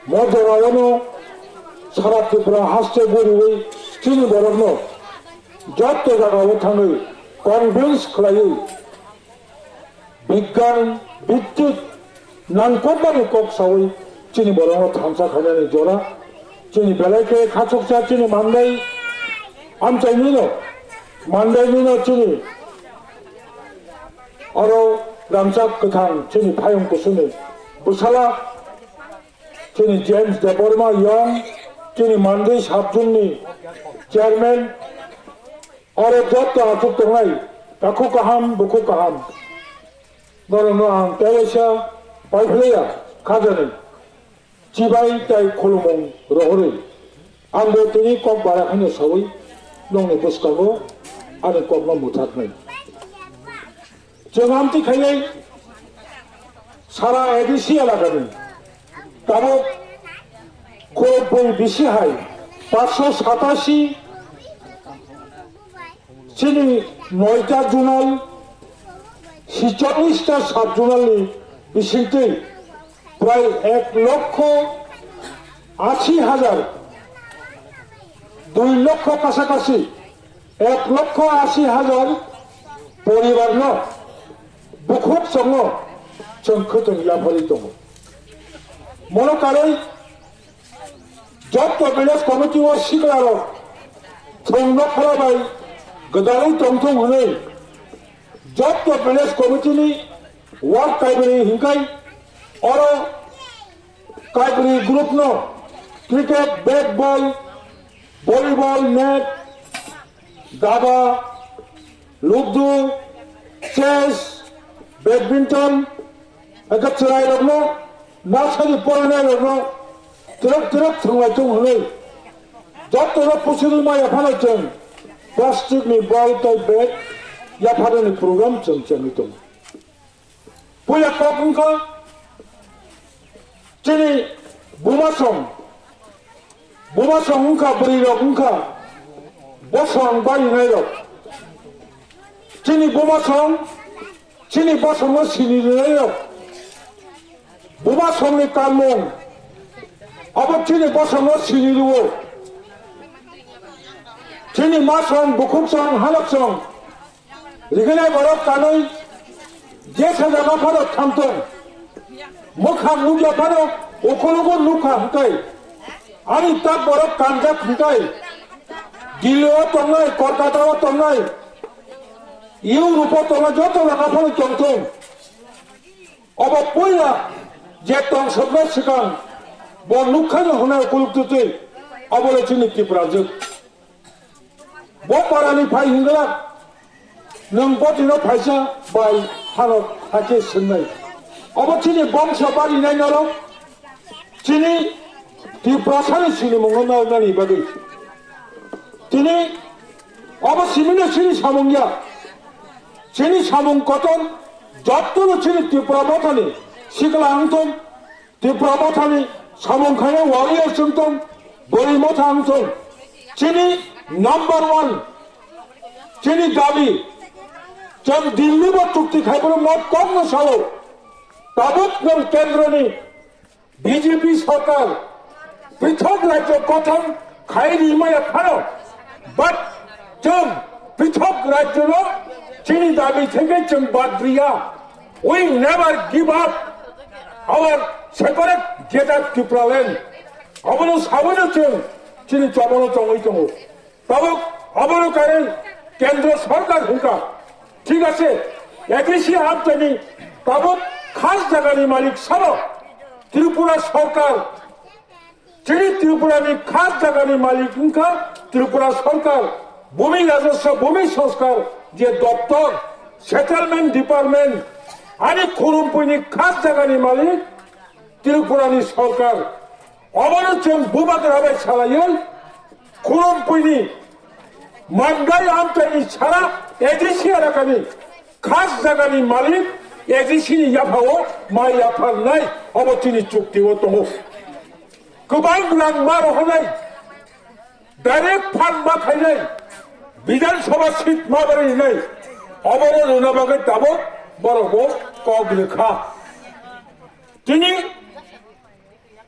মজরানো সারা ত্রিপুরা হাসতে বলি চিনি বরং যত জায়গাও थाङो कनभिन्स खालायो बिज्ञान ভিত্তিক नांगौबानि कक सावै चिनी बरं थांसाखानानै जरा चिनी बेलायके खाचकसा चिनी मान्दाय आमचायनिनो मान्दायनिनो चिनी आरो रामसा गोथां चिनी फायं कुसुनि बुसाला चिनी जेम्स देबरमा यं चिनी मान्दै साबजुननि चेयरमेन आरो जत आथुक दंनाय दाखु गाहाम बुखु गाहाम बरं आं तेलेसा बायफ्लेया खाजानै जिबाय ताय खुलुमं रहरै आंबो दिनै कक बाराखायनो सावै नंनि बुसकांगो आरो ककनो मुथारनै जों आमथिखायै सारा एडिसि एलाकानि दाबो खरबबै बिसिहाय 587 चिनी 9টা জোনাল 46টা সাব জোনালनि बिसिंथै प्राय 1,80,000 2 লক্ষ কাছাকাছি 1,80,000 परिवारनो बुखुब सङो जों खोथों याफारि दङ मनकारै जत विलेज कमिटि व सिगलारो थोंनो खालामबाय गोदानै दंथं हनै जत विलेज कमिटिनि वार्ड काइबरी हिंकाय और काइबरी ग्रुप नो cricket bat ball volleyball net दाबा लुडो चेस बैडमिंटन चराय लगनो नार्सारि फरायनाय लगनो तिरक तिरक थांनाय दं हनै जत पुसुनि माइ याफानाय जों प्लास्टिक नि बल टाइप बैग याफानायनि प्रग्राम जों जोंनि दं पुया ककंका चिनी बुमासं उनका बरिरक उनका बसं बायनायरक चिनी बुमासं चिनी बसं सिनिरक बुमासंनि कालमं अब चिनी बसं सिनिरुओ चिनी मासं बुखुमसं हालकसं रिगनाय बरक कानै जे साजाना फारो थांथों मोखां नुजा फारो अखलगो लुखा हंखाय आरो ता बरफ कानजा हंखाय दिल्लीआव दंनाय कलकाताआव दंनाय इउरपआव दंनाय जत लाना फारो दंथों अब पयला जे दं सबना सिगां ब लुखानो होनाय कुलुक्तुतै अबले चिनि त्रिपुराजों ब पारानि फाय हिंगला नों बदिनो फायसा बाय हालत हाके सोंनाय अब चिनी बंश बारिनाय नरक चिनी त्रिपुरासानि चिनी मंगल नारनानि बागै दिनै अब सिमिनो चिनी सामंगिया चिनी सामं कतन जत्तनो चिनी त्रिपुरा बाथानि सिगला हांथों त्रिपुरा बाथानि सामंखायनो वारियर जोंथों बोरै मथा हांथों चिनी नम्बर 1 चिनी दाबि जों दिल्ली व चुक्ति खाइबोनो मत कम न सालो ताबुक नों केंद्रनि बीजेपी सरकार पृथक राज्य गठन खायनि माया फानो बाट जों पृथक राज्यनो चिनी दाबि থেকে जों बाद्रिया we never give up our separate greater Tripura land अबनो साबनो जों चिनी जबनो जङै दङ ताबुक अबनो कारेन केंद्र सरकार हुंका ठीक আছে एडिसि आपतनि ताबुक खास जायगानि मालिक सारो त्रिपुरा सरकार चिनी त्रिपुरानि खास जायगानि मालिक उनका त्रिपुरा सरकार भूमि राजस्व भूमि संस्कार जे दप्तर सेटलमेंट डिपार्टमेंट आरो खुरुमपुरनि खास जायगानि मालिक त्रिपुरानि सरकार अबनो जों बुबाद राबाय सालायो खुरुमपुरनि मानगाय आमथायनि सारा एडिसि एलाकानि खास जायगानि मालिक एडिसिनि याफाव माइ याफानाय अबथिनि चुक्तिआव दङ गोबां रां मारहरनाय डाइरेक्ट फान्ड माखायनाय विधानसभा सीट माबोरैनाय अबनो नुना बागै दाबो बर'बो कग लेखा दिनै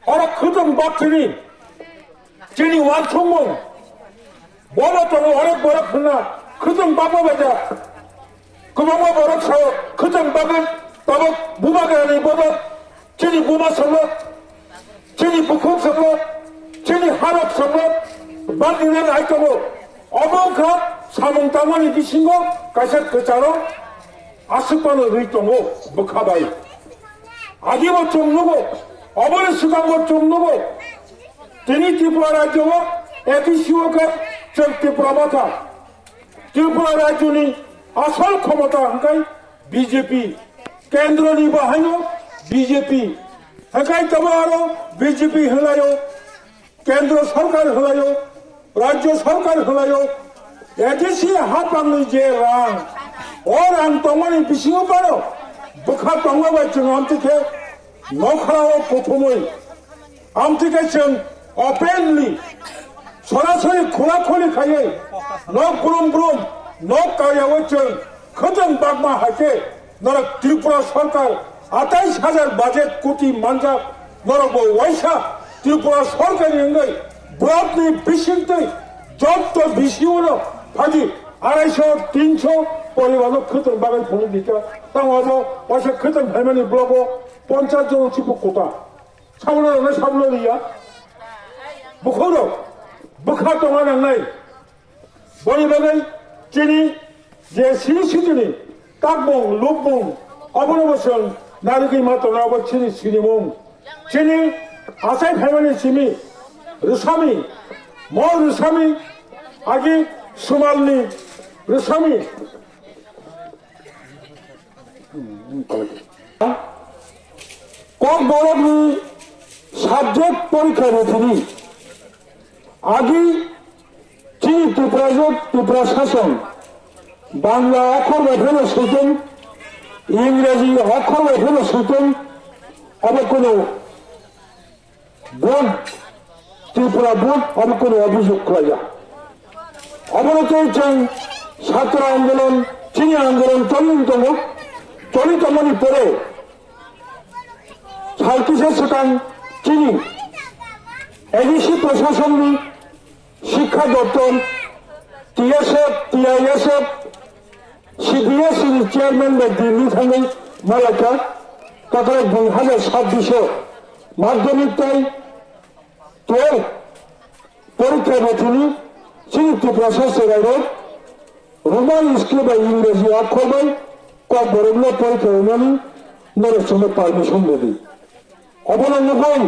और खोदों বাক্যনি যিনি ওয়ানসমন বড় তবে অনেক বড় খুলনা খুঁজং বাবা বাজা গোबां বড় সাও খুঁজং বাগান তবে বুবাগানি বদল যিনি বুমা সম্রাট যিনি বুকুম সম্রাট যিনি হারক সম্রাট বান্দিনের আইতম অবংখা সামং তামানি বিসিঙ্গ কাইসার কচারো 아스파는 의동고 먹하바이 아기모 좀 누고 어버리 수강고 좀 누고 드니 ত্রিপুরা রাজ্য এটিসিওকে 전 ত্রিপুরা মাথা ত্রিপুরা রাজ্যনি আসল ক্ষমতা হাঙ্কাই বিজেপি কেন্দ্র নিবাহাইন বিজেপি হাঙ্কাই তবে আরো বিজেপি হলায়ো কেন্দ্র সরকার হলায়ো রাজ্য সরকার হলায়ো এটিসি হাপাংনি যে রাং orang tongmani bisingo paro bukha tongma ba chung amtike nokhrao pophomoi amtike chung openly sorasori kholakholi khaye nok brum brum nok kayawo chung khojang bagma hake nora Tripura সরকার 28000 budget কোটি মানজা নরব ওয়াইসা ত্রিপুরা সরকারি অঙ্গই broadly বিশিংতে যত বিশিওনো ভাজি 250 300 পরিবারও খতম বাগান ফোন দিতে তাও পয়সা খতম ভাইমানি ব্লক 50 জন ছিল কোটা সামনে বুখরো বুখা তোমার নাই বলি বাগান চিনি যে সিনি কাকবং লুকবং অবনবসন নারীকে মাত্র নাবর চিনিমং চিনি আসাই ভাইমানি চিমি রুসামি রুসামি আগে সুমালনি রুসামি কক বড়নি সাবজেক্ট পরীক্ষা রেখেনি আগে চিনি ত্রিপুরা শাসন বাংলা অক্ষর লেখেন সইতেন ইংরেজি অক্ষর লেখেন সইতেন আবার কোনো বোর্ড ত্রিপুরা বোর্ড আবার কোনো অভিযোগ করা যায় অবনত হচ্ছেন ছাত্র আন্দোলন চিনি আন্দোলন চলিতমনি পরে 37% চিনি এডিসি প্রশাসননি শিক্ষা দপ্তর টিআইএসএফ সিবিএসই চেয়ারম্যান দিল্লি থাঙ্গै মালাকা তারপরে 2026 মাধ্যমিক তাই 12 পরীক্ষা রেখেনি চিনি ত্রিপুরা শাসক রোমান স্কুলে বা ইংরেজি অক্ষর বই কক বড়গুলো পরীক্ষা হইনি নরের সঙ্গে পারমিশন দেবে অবলম্বন